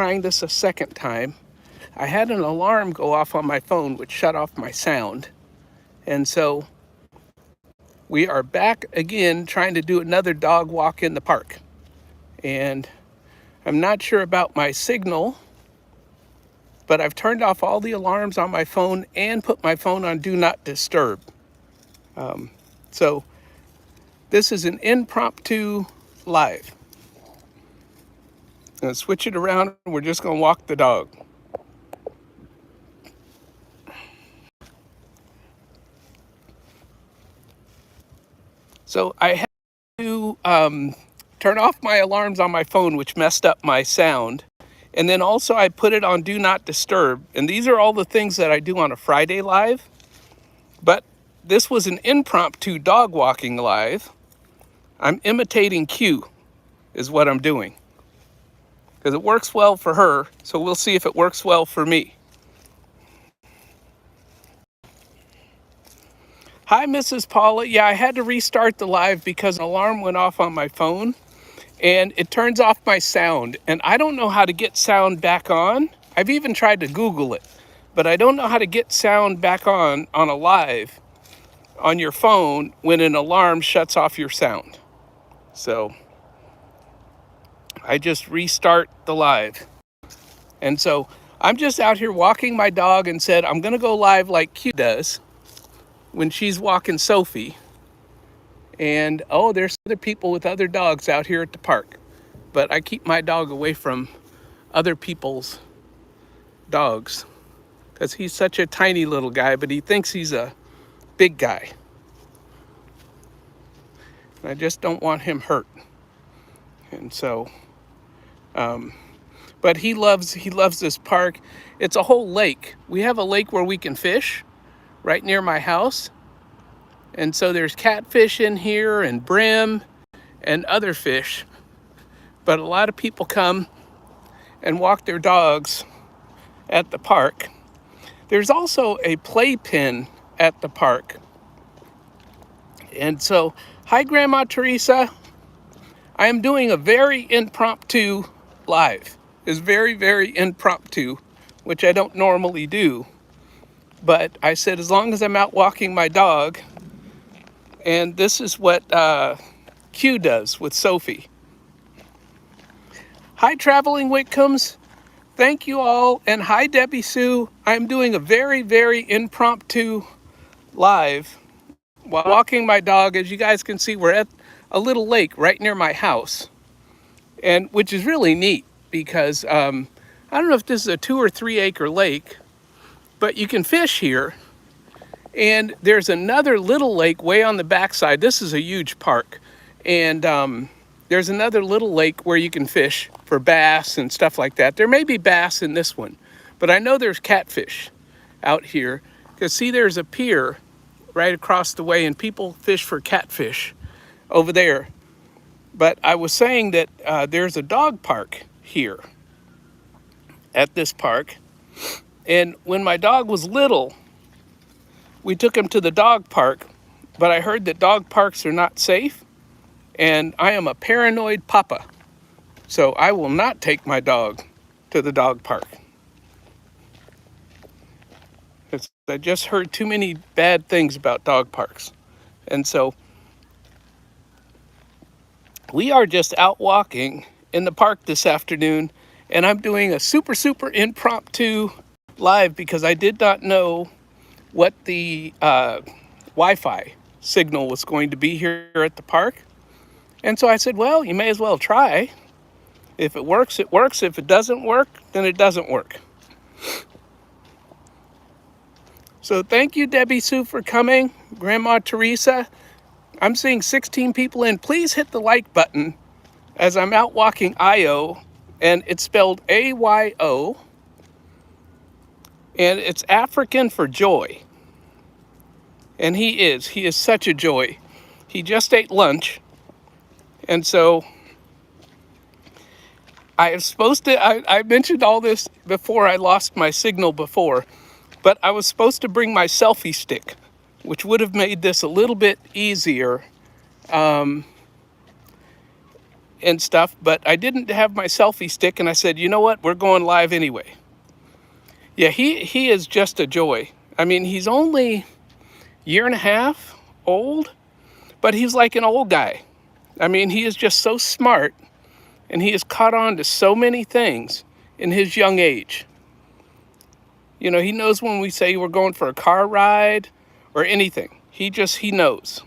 trying this a second time. I had an alarm go off on my phone which shut off my sound. And so we are back again trying to do another dog walk in the park. And I'm not sure about my signal, but I've turned off all the alarms on my phone and put my phone on Do Not Disturb. So this is an impromptu live. I'm gonna switch it around. We're just gonna walk the dog. So I had to turn off my alarms on my phone, which messed up my sound. And then also I put it on Do Not Disturb. And these are all the things that I do on a Friday live. But this was an impromptu dog walking live. I'm imitating Q is what I'm doing. Because it works well for her, so we'll see if it works well for me. Hi, Mrs. Paula. Yeah, I had to restart the live because an alarm went off on my phone and it turns off my sound. And I don't know how to get sound back on. I've even tried to Google it, but I don't know how to get sound back on a live on your phone when an alarm shuts off your sound. So I just restart the live. And so I'm just out here walking my dog and said, I'm going to go live like Q does when she's walking Sophie. And oh, there's other people with other dogs out here at the park. But I keep my dog away from other people's dogs because he's such a tiny little guy, but he thinks he's a big guy. And I just don't want him hurt. And so, but he loves this park. It's a whole lake. We have a lake where we can fish right near my house. And so there's catfish in here and brim and other fish. But a lot of people come and walk their dogs at the park. There's also a playpen at the park. And so, hi Grandma Teresa. I am doing a very impromptu live. It's very, very impromptu, which I don't normally do. But I said, as long as I'm out walking my dog, and this is what Q does with Sophie. Hi, Traveling Whitcombs. Thank you all. And hi, Debbie Sue. I'm doing a very, very impromptu live while walking my dog. As you guys can see, we're at a little lake right near my house, and which is really neat because I don't know if this is a 2 or 3 acre lake, but you can fish here. And there's another little lake way on the backside. This is a huge park, and there's another little lake where you can fish for bass and stuff like that. There may be bass in this one, but I know there's catfish out here because see, there's a pier right across the way and people fish for catfish over there. But I was saying that there's a dog park here at this park. And when my dog was little, we took him to the dog park, but I heard that dog parks are not safe. And I am a paranoid papa. So I will not take my dog to the dog park. I just heard too many bad things about dog parks. And so we are just out walking in the park this afternoon, and I'm doing a super, super impromptu live because I did not know what the Wi-Fi signal was going to be here at the park. And so I said, well, you may as well try. If it works, it works. If it doesn't work, then it doesn't work. So thank you, Debbie Sue, for coming. Grandma Teresa, I'm seeing 16 people in. Please hit the like button as I'm out walking AYO, and it's spelled AYO, and it's African for joy. And he is such a joy. He just ate lunch, and so I mentioned all this before I lost my signal before, but I was supposed to bring my selfie stick, which would have made this a little bit easier. and stuff, but I didn't have my selfie stick, and I said, you know what, we're going live anyway. Yeah, he is just a joy. I mean, he's only year and a half old, but he's like an old guy. I mean, he is just so smart, and he has caught on to so many things in his young age. You know, he knows when we say we're going for a car ride or anything. He knows.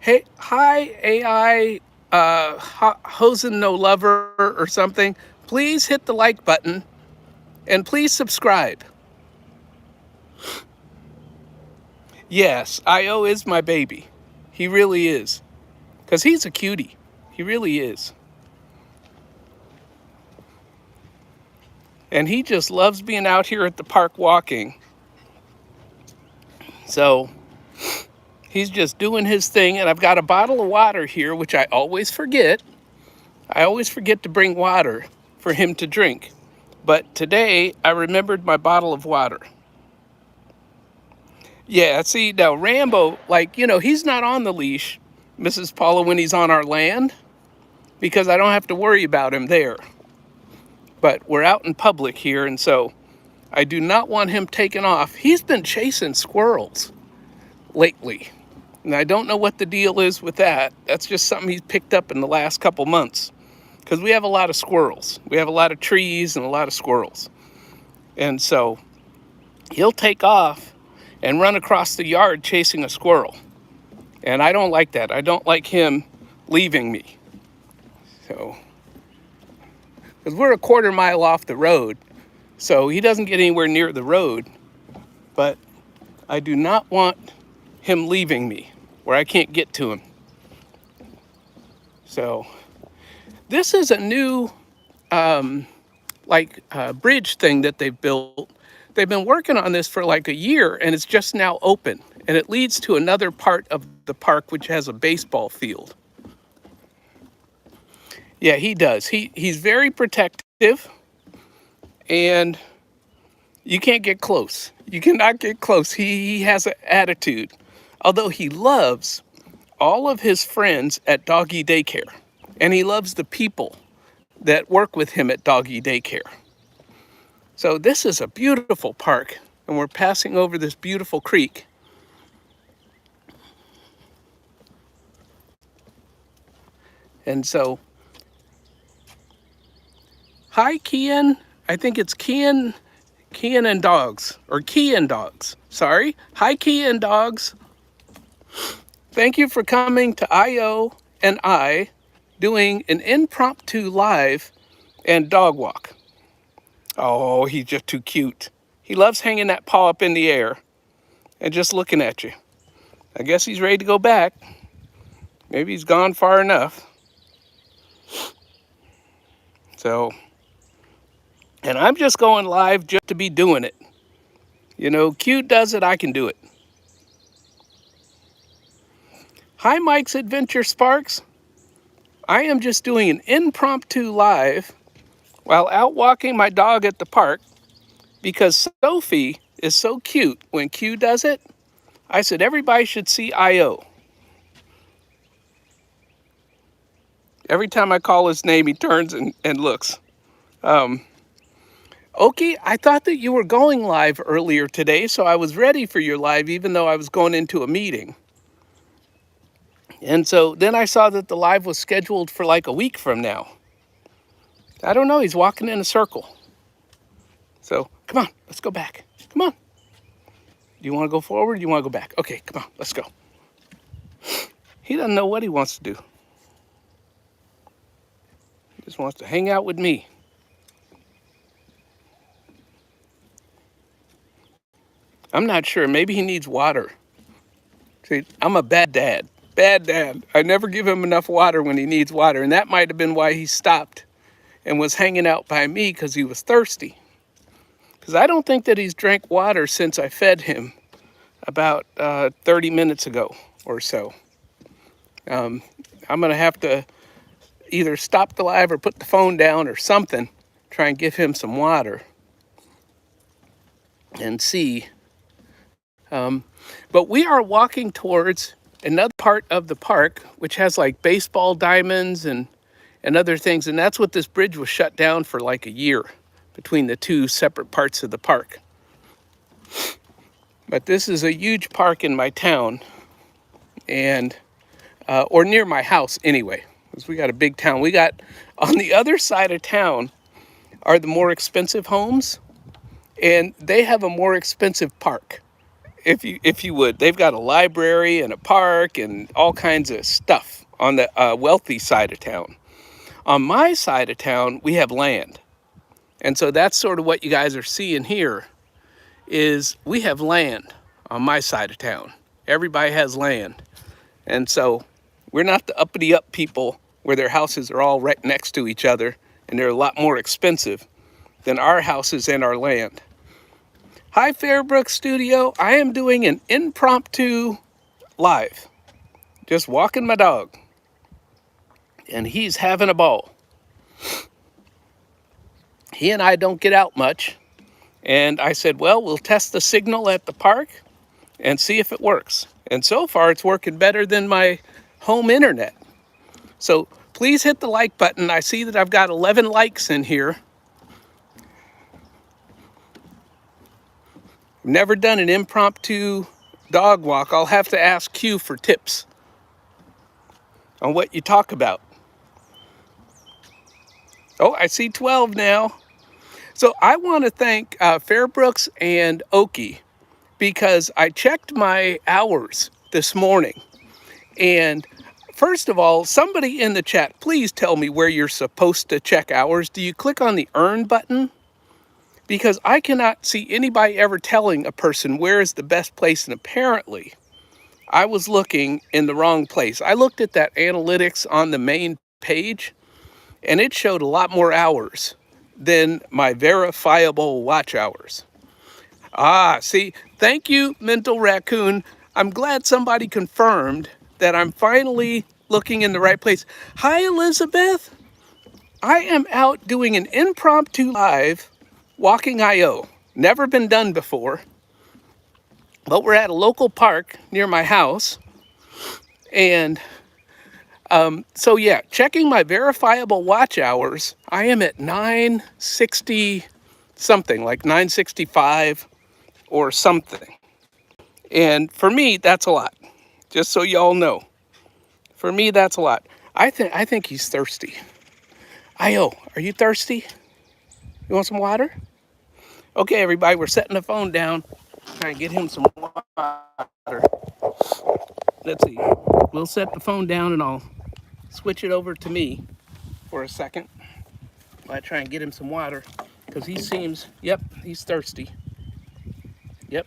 Hey, hi, AI, Hosen No Lover or something. Please hit the like button and please subscribe. Yes, AYO is my baby. He really is. Because he's a cutie. He really is. And he just loves being out here at the park walking. So he's just doing his thing. And I've got a bottle of water here, which I always forget. I always forget to bring water for him to drink. But today I remembered my bottle of water. Yeah, see, now Rambo, like, you know, he's not on the leash, Mrs. Paula, when he's on our land, because I don't have to worry about him there. But we're out in public here, and so I do not want him taken off. He's been chasing squirrels lately, and I don't know what the deal is with that. That's just something he's picked up in the last couple months, because we have a lot of squirrels. We have a lot of trees and a lot of squirrels. And so he'll take off and run across the yard chasing a squirrel. And I don't like that. I don't like him leaving me. So, because we're a quarter mile off the road, so he doesn't get anywhere near the road, but I do not want him leaving me where I can't get to him. So this is a new bridge thing that they've built. They've been working on this for like a year, and it's just now open, and it leads to another part of the park which has a baseball field. Yeah, he does. He's very protective, and you can't get close. You cannot get close. He has an attitude, although he loves all of his friends at doggy daycare, and he loves the people that work with him at doggy daycare. So this is a beautiful park, and we're passing over this beautiful creek. And so, hi, Kian. I think it's Kian and dogs, or Key and dogs. Sorry. Hi, Key and dogs. Thank you for coming to AYO and I doing an impromptu live and dog walk. Oh, he's just too cute. He loves hanging that paw up in the air and just looking at you. I guess he's ready to go back. Maybe he's gone far enough. So, and I'm just going live just to be doing it. You know, cute does it, I can do it. Hi, Mike's Adventure Sparks. I am just doing an impromptu live while out walking my dog at the park, because Sophie is so cute. When Q does it, I said everybody should see AYO. Every time I call his name, he turns and looks. Oki, I thought that you were going live earlier today, so I was ready for your live even though I was going into a meeting. And so then I saw that the live was scheduled for like a week from now. I don't know, he's walking in a circle. So, come on, let's go back. Come on. Do you want to go forward? Do you want to go back? Okay, come on, let's go. He doesn't know what he wants to do. He just wants to hang out with me. I'm not sure, maybe he needs water. See, I'm a bad dad. Bad dad. I never give him enough water when he needs water, and that might have been why he stopped and was hanging out by me, because he was thirsty. Because I don't think that he's drank water since I fed him about 30 minutes ago or so. I'm going to have to either stop the live or put the phone down or something, try and give him some water and see. But we are walking towards another part of the park, which has like baseball diamonds and other things. And that's what this bridge was shut down for like a year between the two separate parts of the park. But this is a huge park in my town, and or near my house anyway, because we got a big town. We got on the other side of town are the more expensive homes, and they have a more expensive park. If you would, they've got a library and a park and all kinds of stuff on the wealthy side of town. On my side of town, we have land, and so that's sort of what you guys are seeing here. Is we have land on my side of town. Everybody has land. And so we're not the uppity up people where their houses are all right next to each other and they're a lot more expensive than our houses and our land. Hi, Fairbrook Studio. I am doing an impromptu live. Just walking my dog. And he's having a ball. He and I don't get out much. And I said, well, we'll test the signal at the park and see if it works. And so far, it's working better than my home internet. So please hit the like button. I see that I've got 11 likes in here. I've never done an impromptu dog walk. I'll have to ask Q for tips on what you talk about. Oh, I see 12 now. So I want to thank Fairbrooks and Oki, because I checked my hours this morning. And first of all, somebody in the chat, please tell me where you're supposed to check hours. Do you click on the earn button? Because I cannot see anybody ever telling a person where is the best place. And apparently I was looking in the wrong place. I looked at that analytics on the main page and it showed a lot more hours than my verifiable watch hours. Ah, see, thank you, Mental Raccoon. I'm glad somebody confirmed that I'm finally looking in the right place. Hi, Elizabeth. I am out doing an impromptu live walking AYO. Never been done before, but we're at a local park near my house. And so yeah, checking my verifiable watch hours, I am at 960 something, like 965 or something. And for me, that's a lot. Just so y'all know. For me, that's a lot. I think he's thirsty. AYO, are you thirsty? You want some water? Okay, everybody, we're setting the phone down. Try and get him some water. Let's see. We'll set the phone down and I'll switch it over to me for a second. I try and get him some water because he seems, yep, he's thirsty. Yep,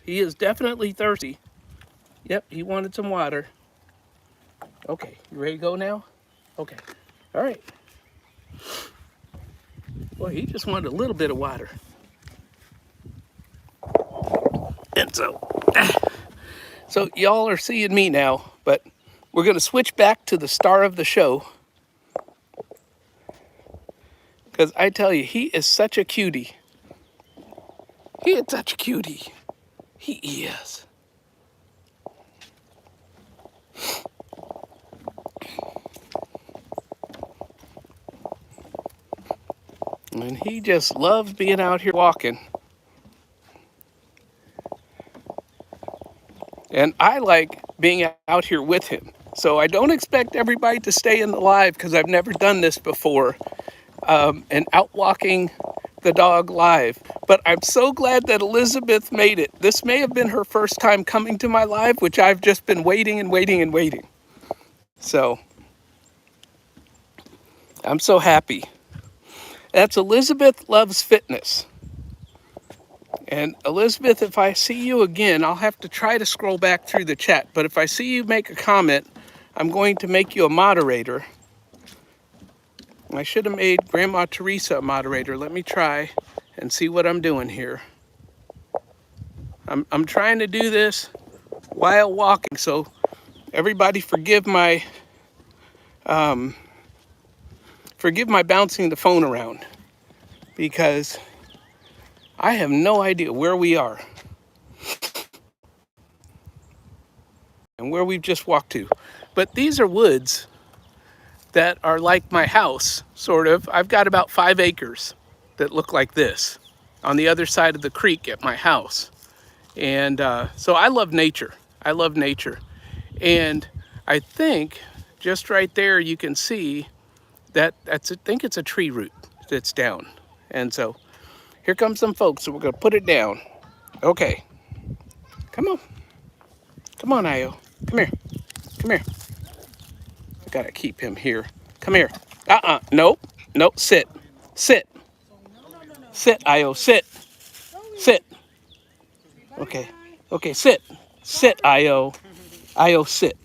he is definitely thirsty. Yep, he wanted some water. Okay, you ready to go now? Okay, all right. Boy, he just wanted a little bit of water. And so y'all are seeing me now, but we're going to switch back to the star of the show. Because I tell you, he is such a cutie. He is such a cutie. He is. And he just loves being out here walking. And I like being out here with him. So I don't expect everybody to stay in the live because I've never done this before. And out walking the dog live. But I'm so glad that Elizabeth made it. This may have been her first time coming to my live, which I've just been waiting and waiting and waiting. So I'm so happy. That's Elizabeth Loves Fitness. And Elizabeth, if I see you again, I'll have to try to scroll back through the chat. But if I see you make a comment, I'm going to make you a moderator. I should have made Grandma Teresa a moderator. Let me try and see what I'm doing here. I'm trying to do this while walking, so everybody forgive my bouncing the phone around, because I have no idea where we are. and where we've just walked to. But these are woods that are like my house, sort of. I've got about 5 acres that look like this on the other side of the creek at my house. And so I love nature. I love nature. And I think just right there you can see that I think it's a tree root that's down. And so here comes some folks, so we're gonna put it down. Okay, come on. Come on, AYO. Come here. Come here. I gotta keep him here. Come here. Nope. Nope. Sit. Sit. Sit, AYO. Sit. Sit. Okay. Okay, sit. Sit, AYO. AYO, sit.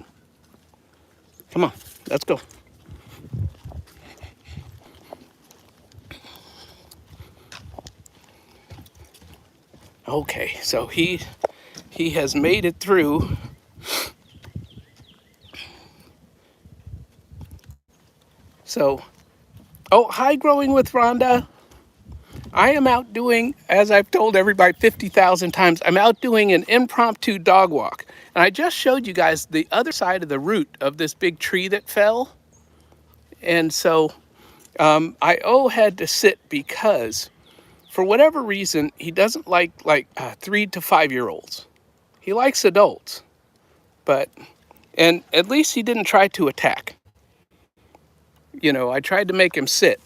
Come on. Let's go. Okay, so he has made it through. So, oh, hi, Growing with Rhonda. I am out doing, as I've told everybody 50,000 times, I'm out doing an impromptu dog walk. And I just showed you guys the other side of the root of this big tree that fell. And so AYO had to sit because for whatever reason, he doesn't like 3 to 5 year olds. He likes adults, and at least he didn't try to attack. You know, I tried to make him sit,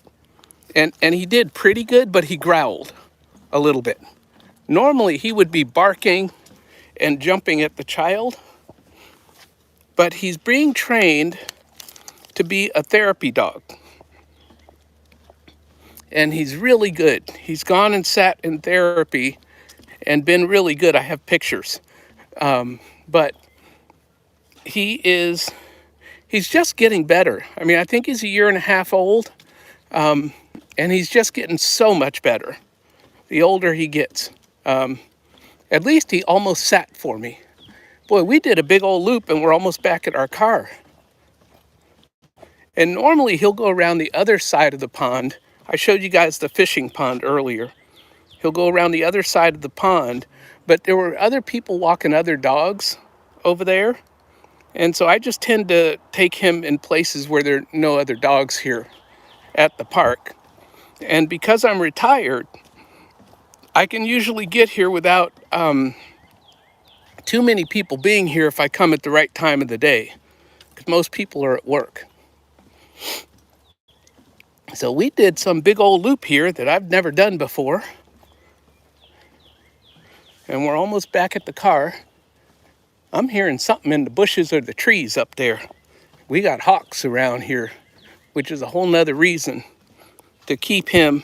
and he did pretty good, but he growled a little bit. Normally he would be barking and jumping at the child, but he's being trained to be a therapy dog. And he's really good. He's gone and sat in therapy and been really good. I have pictures. But he's just getting better. I mean, I think he's 1.5 years old, and he's just getting so much better the older he gets. At least he almost sat for me. Boy, we did a big old loop and we're almost back at our car. And normally he'll go around the other side of the pond. I showed you guys the fishing pond earlier. He'll go around the other side of the pond, but there were other people walking other dogs over there. And so I just tend to take him in places where there are no other dogs here at the park. And because I'm retired, I can usually get here without too many people being here if I come at the right time of the day, because most people are at work. So we did some big old loop here that I've never done before. And we're almost back at the car. I'm hearing something in the bushes or the trees up there. We got hawks around here, which is a whole nother reason to keep him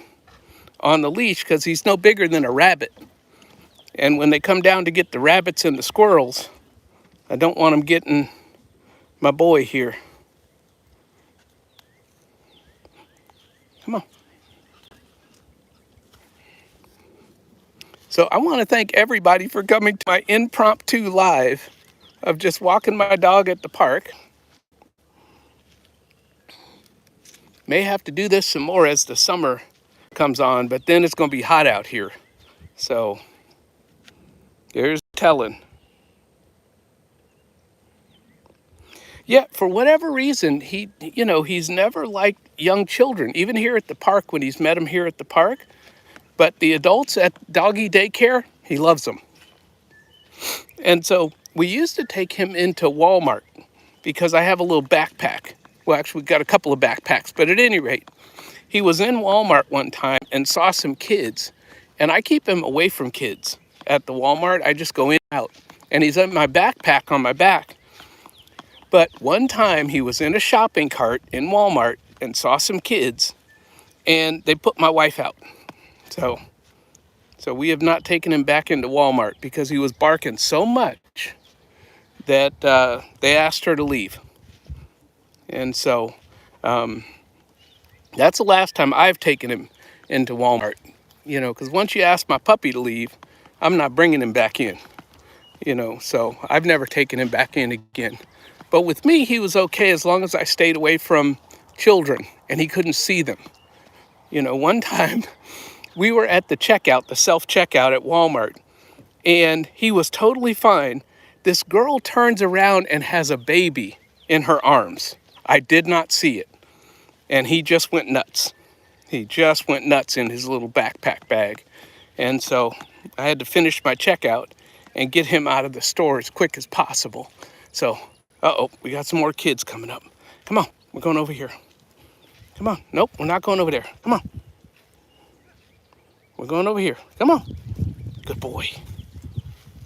on the leash, because he's no bigger than a rabbit. And when they come down to get the rabbits and the squirrels, I don't want them getting my boy here. Come on. So I want to thank everybody for coming to my impromptu live of just walking my dog at the park. May have to do this some more as the summer comes on, but then it's going to be hot out here. So there's telling. Yeah, for whatever reason, he's never liked young children, even here at the park when he's met them here at the park. But the adults at doggy daycare, he loves them. And so we used to take him into Walmart because I have a little backpack. Well, actually, we've got a couple of backpacks, but at any rate, he was in Walmart one time and saw some kids. And I keep him away from kids at the Walmart. I just go in and out. And he's in my backpack on my back. But one time he was in a shopping cart in Walmart and saw some kids, and they put my wife out. So we have not taken him back into Walmart because he was barking so much that they asked her to leave. And so that's the last time I've taken him into Walmart, because once you ask my puppy to leave, I'm not bringing him back in, so I've never taken him back in again. But with me, he was okay as long as I stayed away from children and he couldn't see them. One time we were at the checkout, the self-checkout at Walmart, and he was totally fine This girl turns around and has a baby in her arms. I did not see it. And he just went nuts. He just went nuts in his little backpack bag. And so I had to finish my checkout and get him out of the store as quick as possible. So, we got some more kids coming up. Come on, we're going over here. Come on. Nope, we're not going over there. Come on. We're going over here. Come on. Good boy.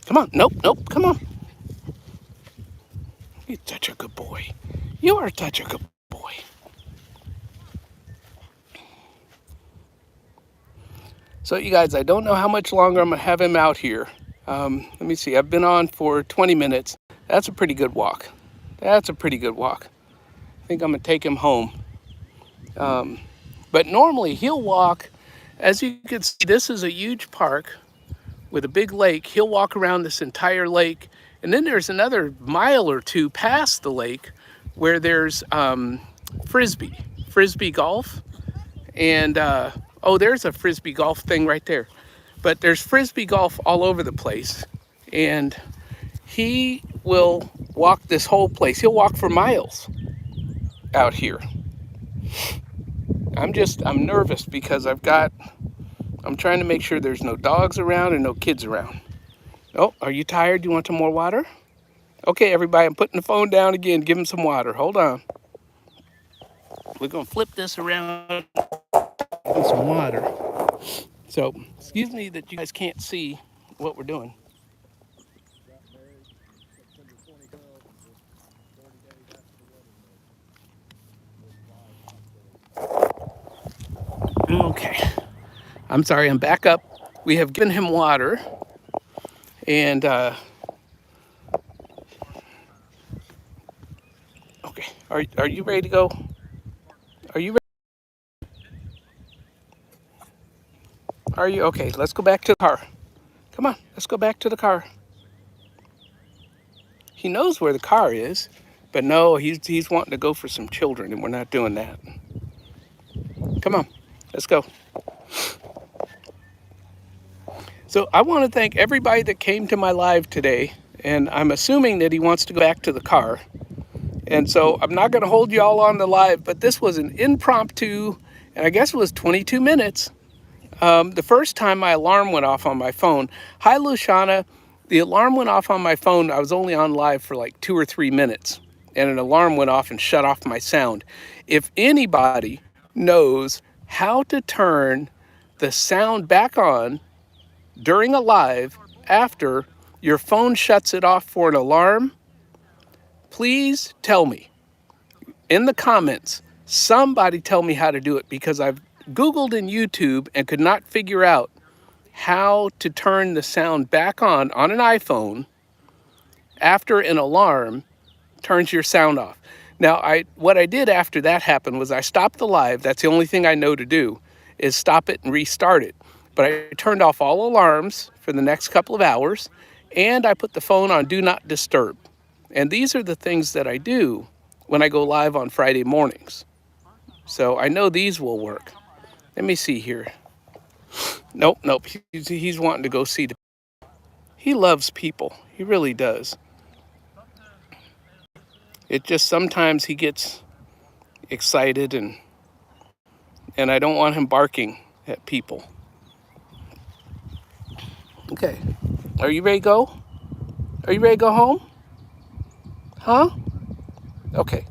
Come on. Nope, come on. You're such a good boy. You are such a good boy. So you guys, I don't know how much longer I'm gonna have him out here. Let me see, I've been on for 20 minutes. That's a pretty good walk. That's a pretty good walk. I think I'm gonna take him home. But normally he'll walk, as you can see, this is a huge park with a big lake. He'll walk around this entire lake. And then there's another mile or two past the lake where there's frisbee golf. And there's a frisbee golf thing right there. But there's frisbee golf all over the place. And he will walk this whole place. He'll walk for miles out here. I'm nervous because I'm trying to make sure there's no dogs around and no kids around. Oh, are you tired? Do you want some more water? Okay, everybody, I'm putting the phone down again. Give him some water. Hold on. We're going to flip this around with some water. So, excuse me that you guys can't see what we're doing. Okay. I'm sorry, I'm back up. We have given him water. And, okay, are you ready to go? Are you ready? Are you? Okay, let's go back to the car. Come on, let's go back to the car. He knows where the car is, but no, he's wanting to go for some children, and we're not doing that. Come on, let's go. So I want to thank everybody that came to my live today, and I'm assuming that he wants to go back to the car. And so I'm not going to hold you all on the live, but this was an impromptu, and I guess it was 22 minutes. The first time my alarm went off on my phone, hi Luciana, the alarm went off on my phone. I was only on live for like 2 or 3 minutes, and an alarm went off and shut off my sound. If anybody knows how to turn the sound back on during a live after your phone shuts it off for an alarm, please tell me in the comments. Somebody tell me how to do it, because I've Googled in YouTube and could not figure out how to turn the sound back on an iPhone after an alarm turns your sound off. Now, what I did after that happened was I stopped the live. That's the only thing I know to do, is stop it and restart it. But I turned off all alarms for the next couple of hours, and I put the phone on Do Not Disturb. And these are the things that I do when I go live on Friday mornings. So I know these will work. Let me see here. Nope. He's wanting to go see the... He loves people. He really does. It just sometimes he gets excited, and I don't want him barking at people. Okay. Are you ready to go? Are you ready to go home? Huh? Okay.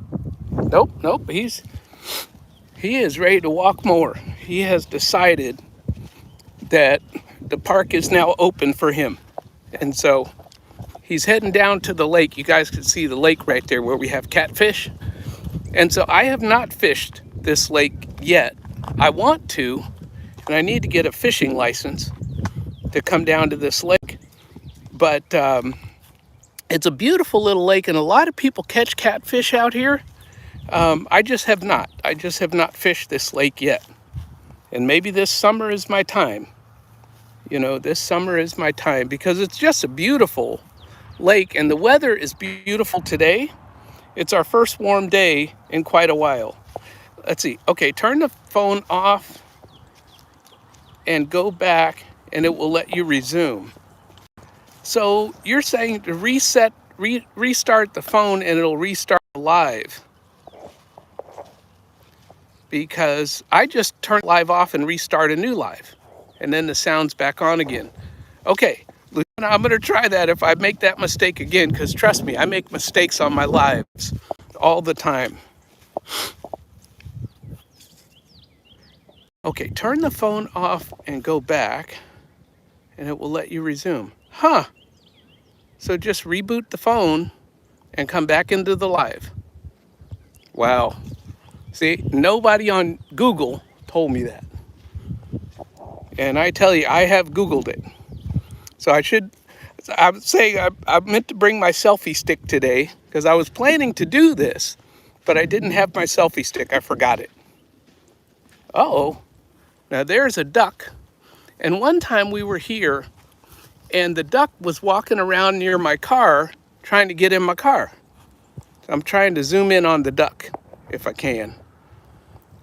Nope. He is ready to walk more. He has decided that the park is now open for him. And so he's heading down to the lake. You guys can see the lake right there where we have catfish. And so I have not fished this lake yet. I want to, and I need to get a fishing license to come down to this lake. But it's a beautiful little lake, and a lot of people catch catfish out here. I just have not. I just have not fished this lake yet. And maybe this summer is my time. You know, this summer is my time, because it's just a beautiful lake, and the weather is beautiful today. It's our first warm day in quite a while. Let's see. Okay, turn the phone off and go back, and it will let you resume. So you're saying to restart the phone and it'll restart live, because I just turn live off and restart a new live, and then the sound's back on again. Okay, Lieutenant, I'm gonna try that if I make that mistake again, because trust me, I make mistakes on my lives all the time. Okay, turn the phone off and go back, and it will let you resume. Huh, so just reboot the phone and come back into the live. Wow. See, nobody on Google told me that. And I tell you, I have Googled it. So I'm saying I meant to bring my selfie stick today because I was planning to do this, but I didn't have my selfie stick. I forgot it. Uh-oh, now there's a duck. And one time we were here and the duck was walking around near my car trying to get in my car. I'm trying to zoom in on the duck if I can.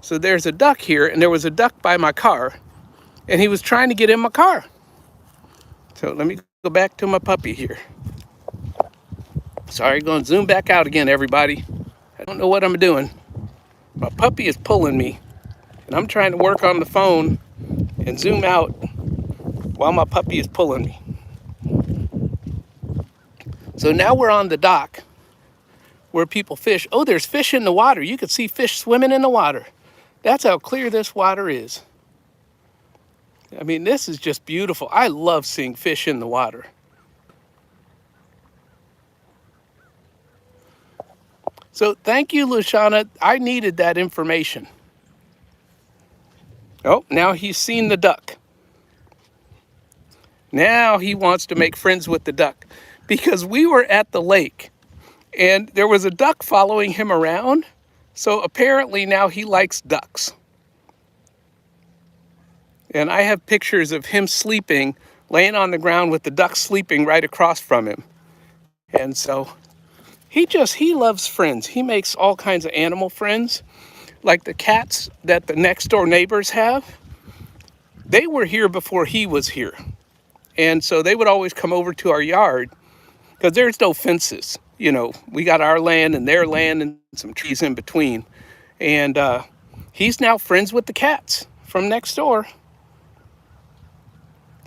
So there's a duck here, and there was a duck by my car, and he was trying to get in my car. So let me go back to my puppy here. Sorry, going to zoom back out again, everybody. I don't know what I'm doing. My puppy is pulling me, and I'm trying to work on the phone and zoom out while my puppy is pulling me. So now we're on the dock where people fish. Oh, there's fish in the water. You can see fish swimming in the water. That's how clear this water is. I mean, this is just beautiful. I love seeing fish in the water. So thank you, Luciana. I needed that information. Oh, now he's seen the duck. Now he wants to make friends with the duck, because we were at the lake and there was a duck following him around. So apparently now he likes ducks. And I have pictures of him sleeping, laying on the ground with the duck sleeping right across from him. And so he loves friends. He makes all kinds of animal friends, like the cats that the next door neighbors have. They were here before he was here. And so they would always come over to our yard because there's no fences. You know, we got our land and their land and some trees in between. And he's now friends with the cats from next door.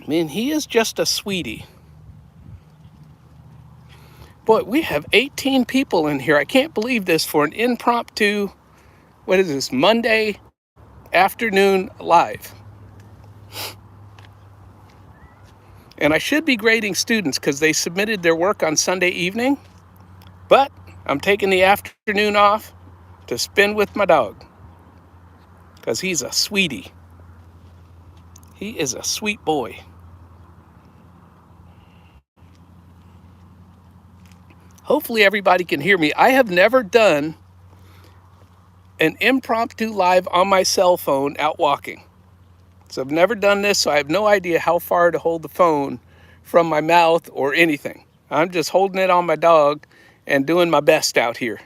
I mean, he is just a sweetie. Boy, we have 18 people in here. I can't believe this for an impromptu, what is this, Monday afternoon live. And I should be grading students because they submitted their work on Sunday evening, but I'm taking the afternoon off to spend with my dog because he's a sweetie. He is a sweet boy. Hopefully everybody can hear me. I have never done an impromptu live on my cell phone out walking. So I've never done this, so I have no idea how far to hold the phone from my mouth or anything. I'm just holding it on my dog and doing my best out here.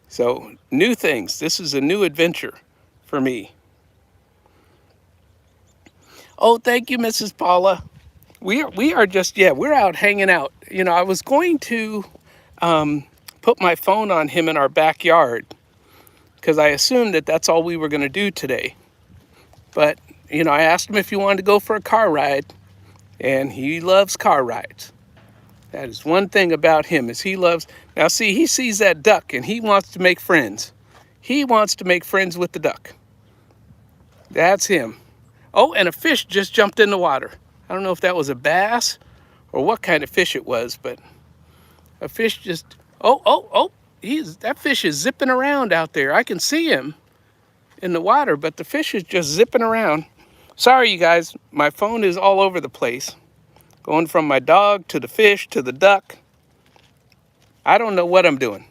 So new things. This is a new adventure for me. Oh, thank you, Mrs. Paula. We are just, yeah, we're out hanging out. You know, I was going to put my phone on him in our backyard because I assumed that that's all we were going to do today. But, you know, I asked him if he wanted to go for a car ride, and he loves car rides. That is one thing about him, is he loves, now see, he sees that duck and he wants to make friends. He wants to make friends with the duck. That's him. Oh, and a fish just jumped in the water. I don't know if that was a bass or what kind of fish it was, but a fish just, oh, that fish is zipping around out there. I can see him in the water, but the fish is just zipping around. Sorry, you guys, my phone is all over the place. Going from my dog to the fish to the duck. I don't know what I'm doing.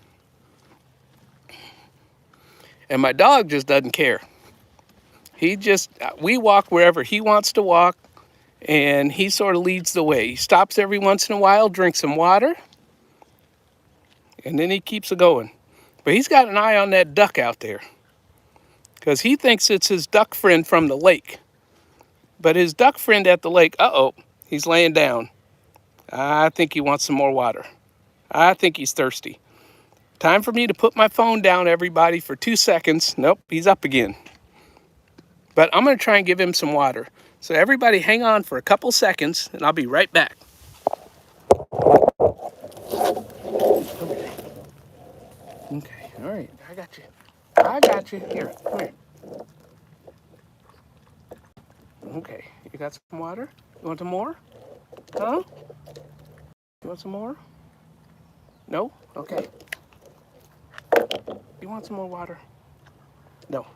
And my dog just doesn't care. We walk wherever he wants to walk, and he sort of leads the way. He stops every once in a while, drinks some water, and then he keeps it going. But he's got an eye on that duck out there because he thinks it's his duck friend from the lake. But his duck friend at the lake, uh-oh, he's laying down. I think he wants some more water. I think he's thirsty. Time for me to put my phone down, everybody, for 2 seconds. Nope, he's up again. But I'm going to try and give him some water. So everybody hang on for a couple seconds, and I'll be right back. Okay, all right, I got you. I got you. Here, come here. Okay, you got some water? You want some more? Huh? You want some more? No? Okay. You want some more water? No.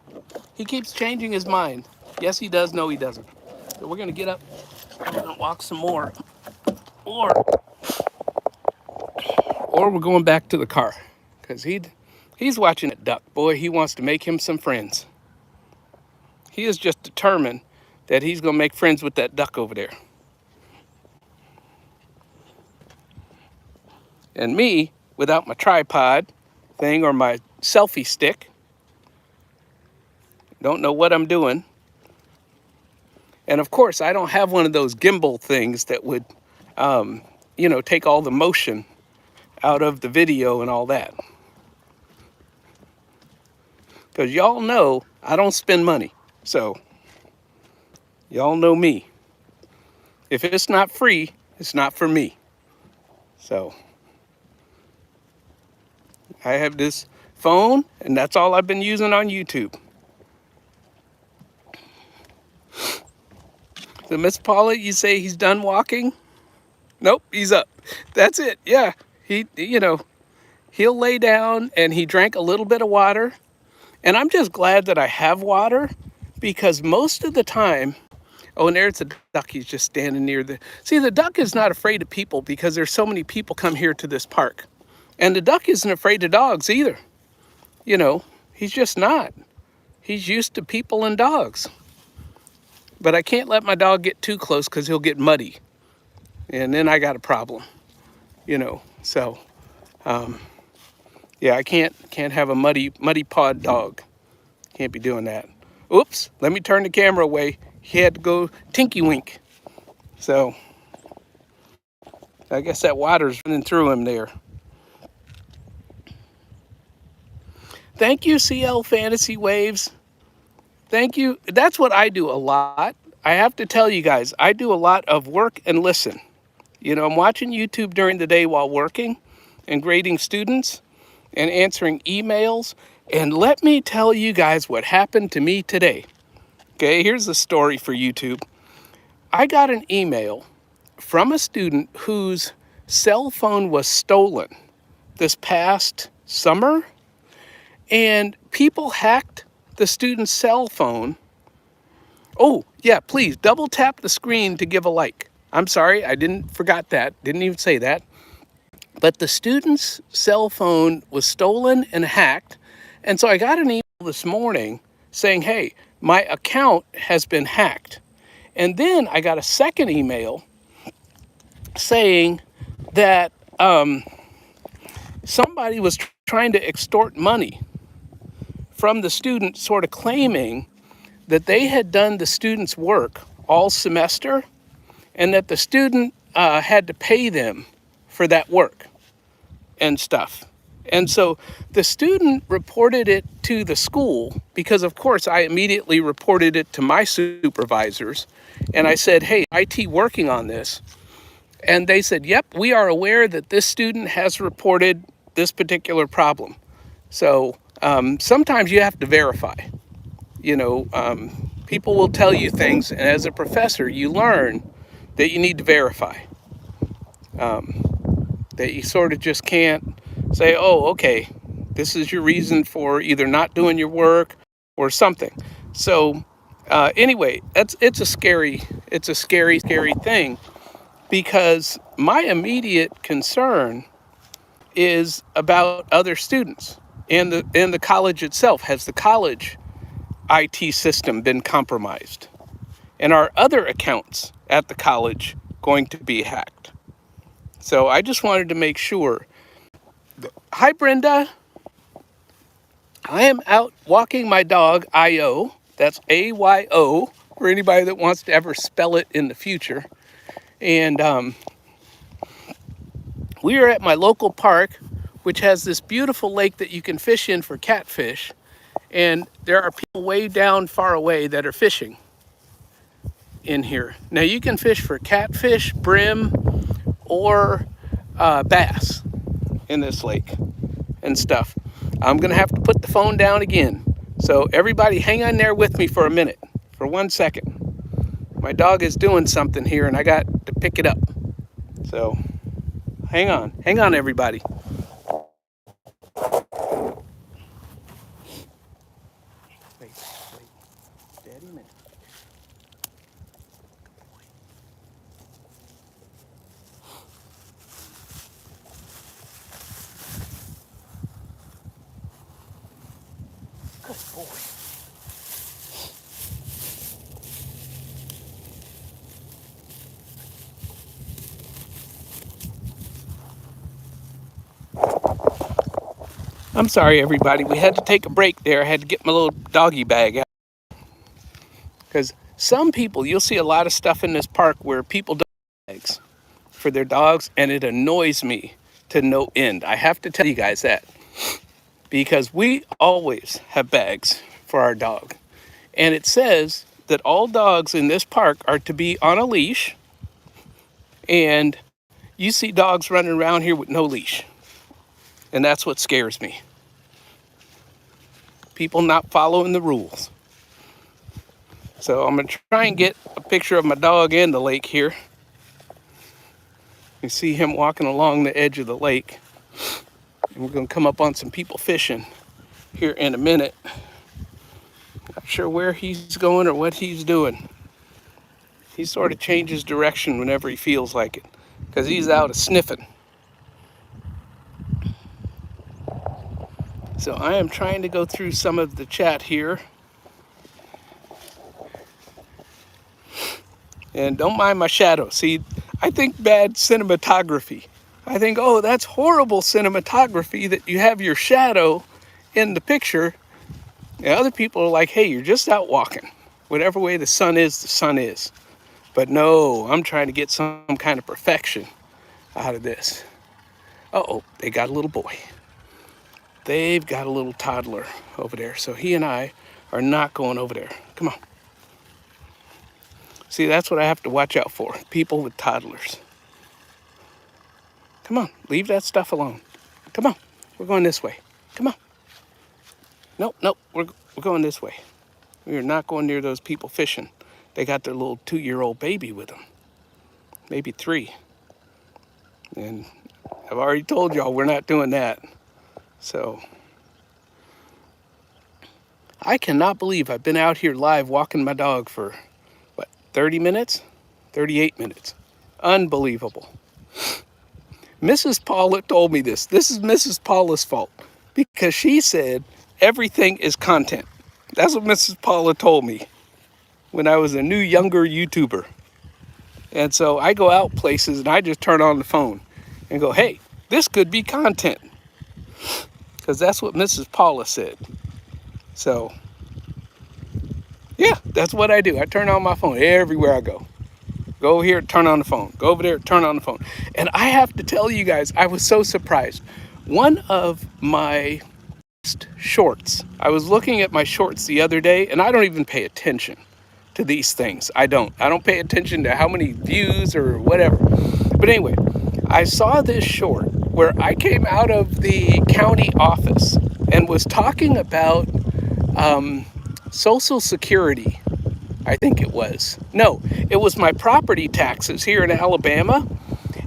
He keeps changing his mind. Yes, he does. No, he doesn't. So we're going to get up and we're going to walk some more. Or we're going back to the car because he's watching that duck. Boy, he wants to make him some friends. He is just determined that he's going to make friends with that duck over there. And me, without my tripod thing or my selfie stick, don't know what I'm doing. And of course, I don't have one of those gimbal things that would, take all the motion out of the video and all that. Because y'all know I don't spend money. So y'all know me. If it's not free, it's not for me. So I have this phone, and that's all I've been using on YouTube. So Miss Paula, you say he's done walking? Nope, he's up. That's it. Yeah, he'll lay down, and he drank a little bit of water. And I'm just glad that I have water, because most of the time, oh, and there's a duck. He's just standing near the duck is not afraid of people because there's so many people come here to this park. And the duck isn't afraid of dogs either. He's just not. He's used to people and dogs. But I can't let my dog get too close because he'll get muddy. And then I got a problem, So, yeah, I can't have a muddy pawed dog. Can't be doing that. Oops, let me turn the camera away. He had to go tinky wink. So, I guess that water's running through him there. Thank you, CL Fantasy Waves. Thank you. That's what I do a lot. I have to tell you guys, I do a lot of work and listen. I'm watching YouTube during the day while working and grading students and answering emails. And let me tell you guys what happened to me today. Okay, here's the story for YouTube. I got an email from a student whose cell phone was stolen this past summer. And people hacked the student's cell phone. Oh, yeah, please double tap the screen to give a like. I'm sorry, I forgot that. Didn't even say that. But the student's cell phone was stolen and hacked. And so I got an email this morning saying, hey, my account has been hacked. And then I got a second email saying that somebody was trying to extort money from the student, sort of claiming that they had done the student's work all semester and that the student had to pay them for that work and stuff. And so the student reported it to the school because, of course, I immediately reported it to my supervisors. And I said, hey, IT working on this. And they said, yep, we are aware that this student has reported this particular problem. So sometimes you have to verify. People will tell you things, and as a professor, you learn that you need to verify. That you sort of just can't say, oh, okay, this is your reason for either not doing your work or something. So anyway, it's a scary thing, because my immediate concern is about other students and the college itself. Has the college IT system been compromised? And are other accounts at the college going to be hacked? So I just wanted to make sure. Hi, Brenda. I am out walking my dog, AYO. That's AYO. for anybody that wants to ever spell it in the future. And we are at my local park, which has this beautiful lake that you can fish in for catfish. And there are people way down far away that are fishing in here. Now you can fish for catfish, brim, or bass in this lake and stuff. I'm gonna have to put the phone down again. So everybody hang on there with me for a minute, for 1 second. My dog is doing something here and I got to pick it up. So hang on everybody. Wait, steady minute. Good boy. I'm sorry, everybody. We had to take a break there. I had to get my little doggy bag out. Because some people, you'll see a lot of stuff in this park where people don't have bags for their dogs, and it annoys me to no end. I have to tell you guys that. Because we always have bags for our dog. And it says that all dogs in this park are to be on a leash. And you see dogs running around here with no leash. And that's what scares me. People not following the rules. So I'm going to try and get a picture of my dog in the lake here. You see him walking along the edge of the lake. And we're going to come up on some people fishing here in a minute. Not sure where he's going or what he's doing. He sort of changes direction whenever he feels like it, because he's out of sniffing. So I am trying to go through some of the chat here. And don't mind my shadow. See, I think bad cinematography. I think, oh, that's horrible cinematography that you have your shadow in the picture. And other people are like, hey, you're just out walking. Whatever way the sun is, the sun is. But no, I'm trying to get some kind of perfection out of this. Uh-oh, they got a little boy. They've got a little toddler over there. So he and I are not going over there. Come on. See, that's what I have to watch out for. People with toddlers. Come on, leave that stuff alone. Come on, we're going this way. Come on. Nope, we're going this way. We are not going near those people fishing. They got their little 2-year-old baby with them. Maybe 3. And I've already told y'all we're not doing that. So I cannot believe I've been out here live walking my dog for, 30 minutes? 38 minutes. Unbelievable. Mrs. Paula told me this. This is Mrs. Paula's fault, because she said everything is content. That's what Mrs. Paula told me when I was a new, younger YouTuber. And so I go out places and I just turn on the phone and go, hey, this could be content. Because that's what Mrs. Paula said. So, yeah, that's what I do. I turn on my phone everywhere I go. Go over here, turn on the phone. Go over there, turn on the phone. And I have to tell you guys, I was so surprised. One of my shorts, I was looking at my shorts the other day, and I don't even pay attention to these things. I don't pay attention to how many views or whatever. But anyway, I saw this short where I came out of the county office and was talking about Social Security, I think it was. No, it was my property taxes here in Alabama.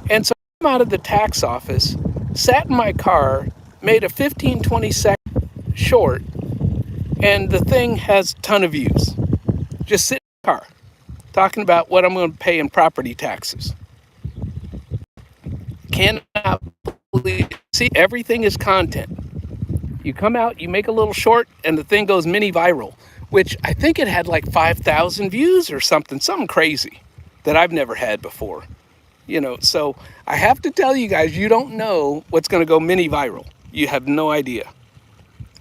And so I came out of the tax office, sat in my car, made a 15, 20-second short, and the thing has a ton of views. Just sit in the car, talking about what I'm going to pay in property taxes. Cannot believe it. See, everything is content. You come out, you make a little short, and the thing goes mini viral, which I think it had like 5,000 views or something crazy that I've never had before. You know, so I have to tell you guys, you don't know what's going to go mini viral. You have no idea.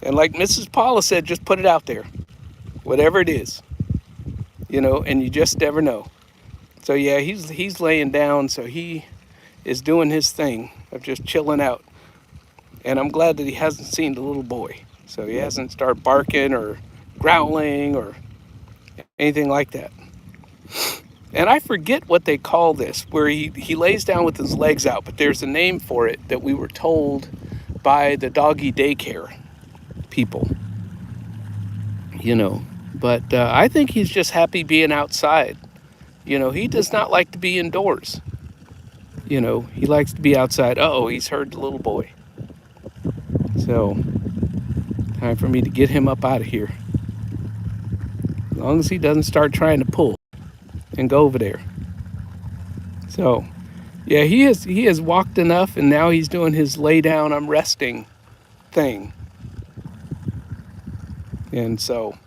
And like Mrs. Paula said, just put it out there, whatever it is. and you just never know. So yeah, he's laying down, so he is doing his thing of just chilling out. And I'm glad that he hasn't seen the little boy. So he hasn't started barking or growling or anything like that. And I forget what they call this, where he lays down with his legs out, but there's a name for it that we were told by the doggy daycare people, you know. But I think he's just happy being outside. He does not like to be indoors. He likes to be outside. Uh-oh, he's heard the little boy. So, time for me to get him up out of here. As long as he doesn't start trying to pull and go over there. So, yeah, he has walked enough, and now he's doing his lay down, I'm resting thing. And so,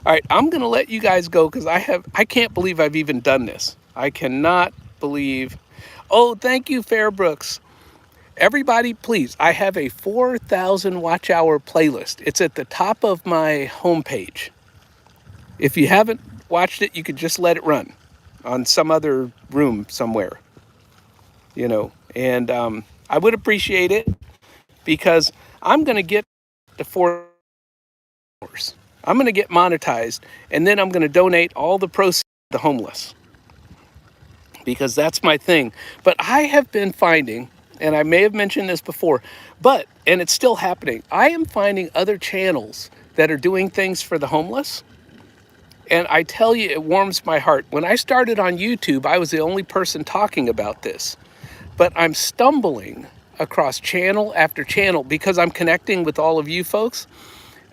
all right, I'm gonna let you guys go because I can't believe I've even done this. I cannot believe. Oh, thank you, Fairbrooks. Everybody, please, I have a 4,000 watch hour playlist. It's at the top of my homepage. If you haven't watched it, you could just let it run on some other room somewhere, and I would appreciate it because I'm going to get the 4 hours. I'm going to get monetized, and then I'm going to donate all the proceeds to the homeless because that's my thing. But I have been finding, and I may have mentioned this before, and it's still happening, I am finding other channels that are doing things for the homeless. And I tell you, it warms my heart. When I started on YouTube, I was the only person talking about this. But I'm stumbling across channel after channel because I'm connecting with all of you folks.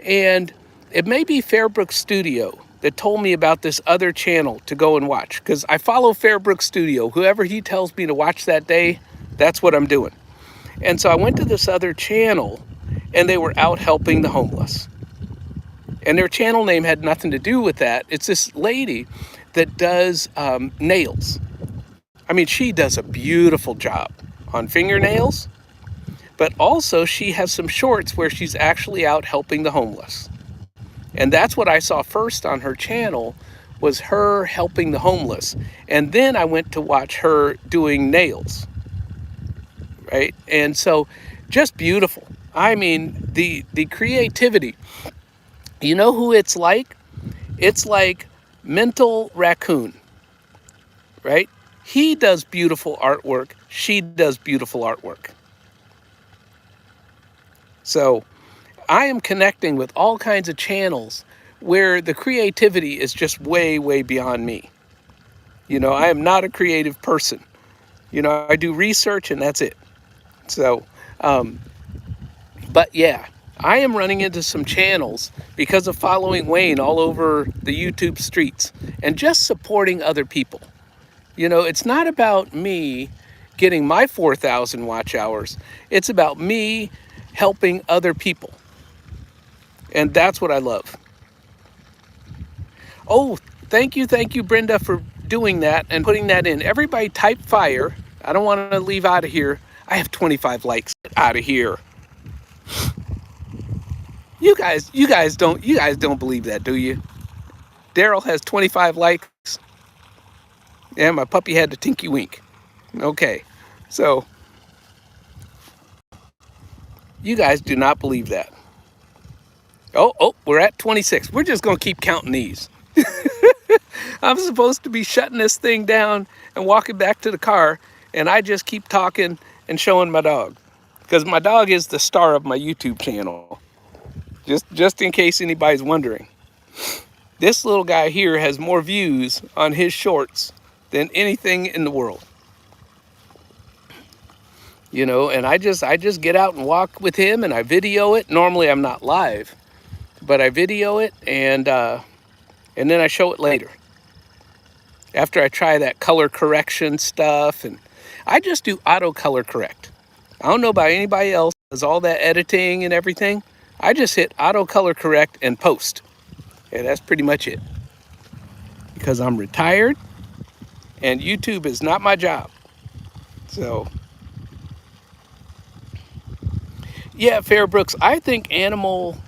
And it may be Fairbrook Studio that told me about this other channel to go and watch. Because I follow Fairbrook Studio. Whoever he tells me to watch that day, that's what I'm doing. And so I went to this other channel, and they were out helping the homeless. And their channel name had nothing to do with that. It's this lady that does nails. I mean, she does a beautiful job on fingernails, but also she has some shorts where she's actually out helping the homeless. And that's what I saw first on her channel, was her helping the homeless. And then I went to watch her doing nails, right? And so just beautiful. I mean, the creativity. You know who it's like? It's like Mental Raccoon, right? He does beautiful artwork. She does beautiful artwork. So I am connecting with all kinds of channels where the creativity is just way, way beyond me. I am not a creative person. I do research and that's it. So, but yeah. I am running into some channels because of following Wayne all over the YouTube streets and just supporting other people. It's not about me getting my 4,000 watch hours. It's about me helping other people. And that's what I love. Oh, thank you, Brenda, for doing that and putting that in. Everybody type fire. I don't want to leave out of here. I have 25 likes. Get out of here. You guys don't believe that, do you? Daryl has 25 likes. Yeah, my puppy had the tinky wink. Okay, so you guys do not believe that. Oh, we're at 26. We're just gonna keep counting these. I'm supposed to be shutting this thing down and walking back to the car, and I just keep talking and showing my dog, because my dog is the star of my YouTube channel. Just in case anybody's wondering. This little guy here has more views on his shorts than anything in the world. And I just get out and walk with him and I video it. Normally I'm not live, but I video it and then I show it later. After I try that color correction stuff, and I just do auto color correct. I don't know about anybody else that does all that editing and everything. I just hit auto color correct and post. And that's pretty much it. Because I'm retired and YouTube is not my job. So, yeah, Fairbrooks, I think animal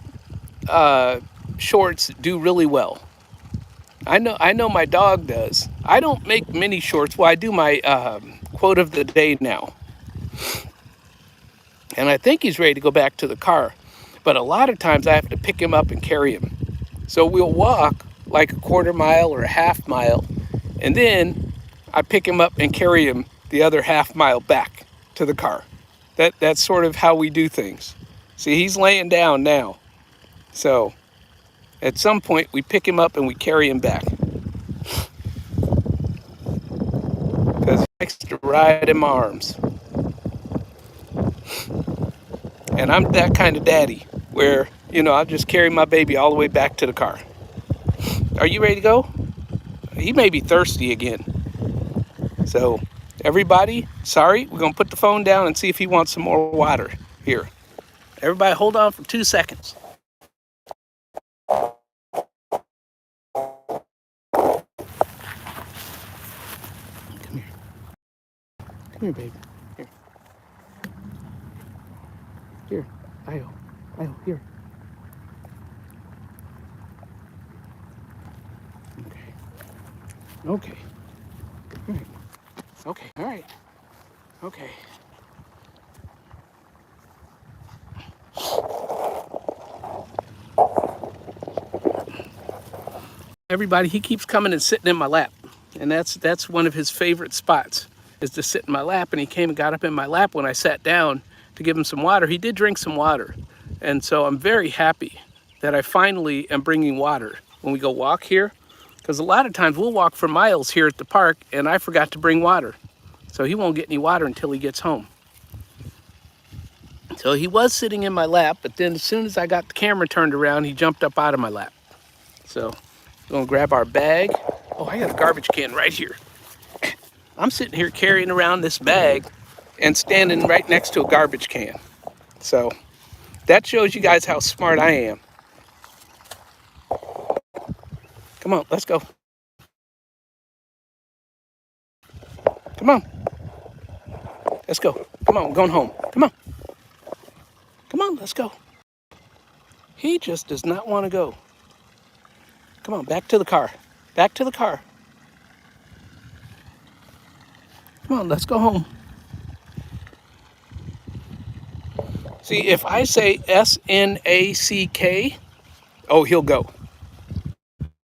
shorts do really well. I know my dog does. I don't make mini shorts. Well, I do my quote of the day now. And I think he's ready to go back to the car. But a lot of times I have to pick him up and carry him. So we'll walk like a quarter mile or a half mile, and then I pick him up and carry him the other half mile back to the car. That's sort of how we do things. See, he's laying down now. So at some point we pick him up and we carry him back. Because he likes to ride in my arms. And I'm that kind of daddy where, I'll just carry my baby all the way back to the car. Are you ready to go? He may be thirsty again. So, everybody, sorry, we're going to put the phone down and see if he wants some more water. Here. Everybody hold on for 2 seconds. Come here. Come here, baby. Here. Here. Ayo. Ayo, here. Okay. All right. Okay. All right. Okay. Everybody, he keeps coming and sitting in my lap. And that's one of his favorite spots, is to sit in my lap. And he came and got up in my lap when I sat down to give him some water. He did drink some water. And so I'm very happy that I finally am bringing water when we go walk here. Because a lot of times we'll walk for miles here at the park and I forgot to bring water. So he won't get any water until he gets home. So he was sitting in my lap, but then as soon as I got the camera turned around, he jumped up out of my lap. So we're gonna grab our bag. Oh, I got a garbage can right here. I'm sitting here carrying around this bag and standing right next to a garbage can. So that shows you guys how smart I am. Come on, let's go. Come on. Let's go. Come on, I'm going home. Come on. Come on, let's go. He just does not want to go. Come on, back to the car. Back to the car. Come on, let's go home. See, if I say S-N-A-C-K, oh, he'll go.